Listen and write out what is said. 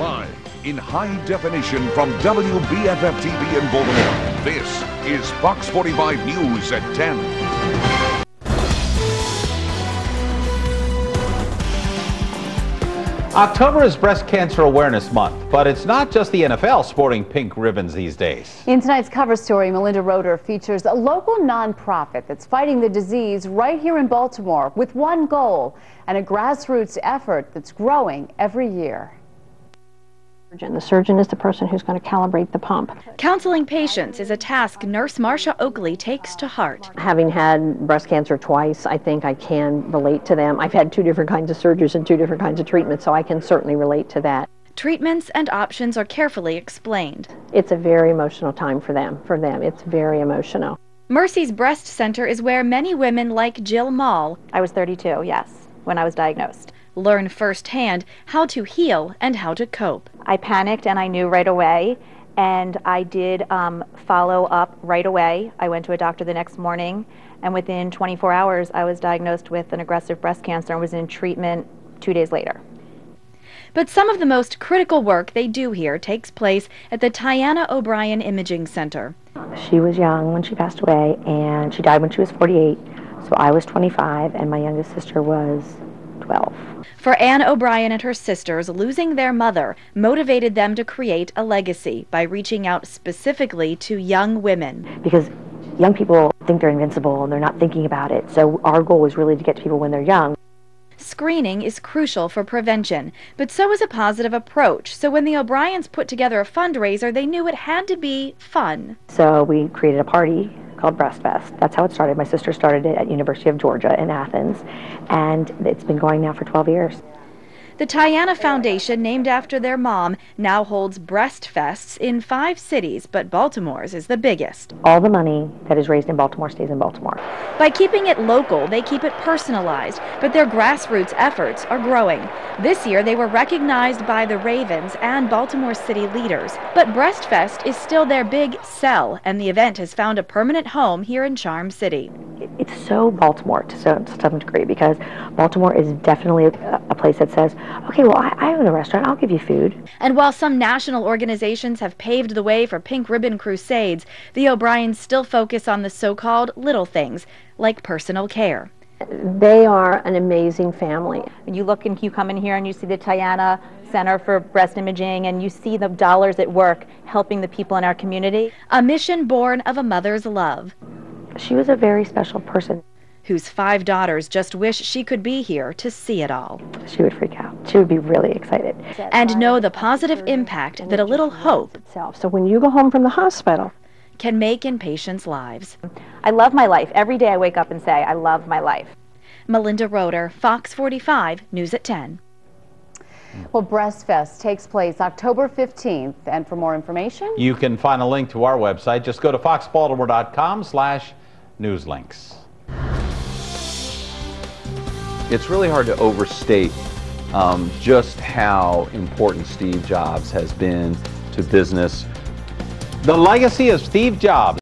Live in high definition from WBFF-TV in Baltimore, this is Fox 45 News at 10. October is Breast Cancer Awareness Month, but it's not just the NFL sporting pink ribbons these days. In tonight's cover story, Melinda Roeder features a local nonprofit that's fighting the disease right here in Baltimore with one goal and a grassroots effort that's growing every year. The surgeon is the person who's going to calibrate the pump. Counseling patients is a task nurse Marsha Oakley takes to heart. Having had breast cancer twice, I think I can relate to them. I've had two different kinds of surgeries and two different kinds of treatments, so I can certainly relate to that. Treatments and options are carefully explained. It's a very emotional time for them. It's very emotional. Mercy's Breast Center is where many women like Jill Mall, I was 32, yes, when I was diagnosed. Learn firsthand how to heal and how to cope. I panicked and I knew right away, and I did follow up right away. I went to a doctor the next morning, and within 24 hours I was diagnosed with an aggressive breast cancer and was in treatment 2 days later. But some of the most critical work they do here takes place at the Tyanna O'Brien Imaging Center. She was young when she passed away, and she died when she was 48, so I was 25 and my youngest sister was 12. For Anne O'Brien and her sisters, losing their mother motivated them to create a legacy by reaching out specifically to young women. Because young people think they're invincible and they're not thinking about it, so our goal was really to get to people when they're young. Screening is crucial for prevention, but so is a positive approach. So when the O'Briens put together a fundraiser, they knew it had to be fun. So we created a party called Breast Fest. That's how it started. My sister started it at University of Georgia in Athens, and it's been going now for 12 years. The Tyanna Foundation, named after their mom, now holds breast fests in 5 cities, but Baltimore's is the biggest. All the money that is raised in Baltimore stays in Baltimore. By keeping it local, they keep it personalized, but their grassroots efforts are growing. This year, they were recognized by the Ravens and Baltimore city leaders. But Breast Fest is still their big sell, and the event has found a permanent home here in Charm City. It's so Baltimore to some degree, because Baltimore is definitely a place that says, okay, well, I own a restaurant, I'll give you food. And while some national organizations have paved the way for pink ribbon crusades, the O'Briens still focus on the so-called little things, like personal care. They are an amazing family. When you look and you come in here and you see the Tyanna Center for Breast Imaging and you see the dollars at work helping the people in our community. A mission born of a mother's love. She was a very special person. Whose 5 daughters just wish she could be here to see it all. She would freak out. She would be really excited. And know the positive impact that a little hope So when you go home from the hospital can make in patients' lives. I love my life. Every day I wake up and say, I love my life. Melinda Roeder, Fox 45, News at 10. Well, Breast Fest takes place October 15th, and for more information, You can find a link to our website. Just go to foxbaltimore.com/newslinks. It's really hard to overstate just how important Steve Jobs has been to business. The legacy of Steve Jobs.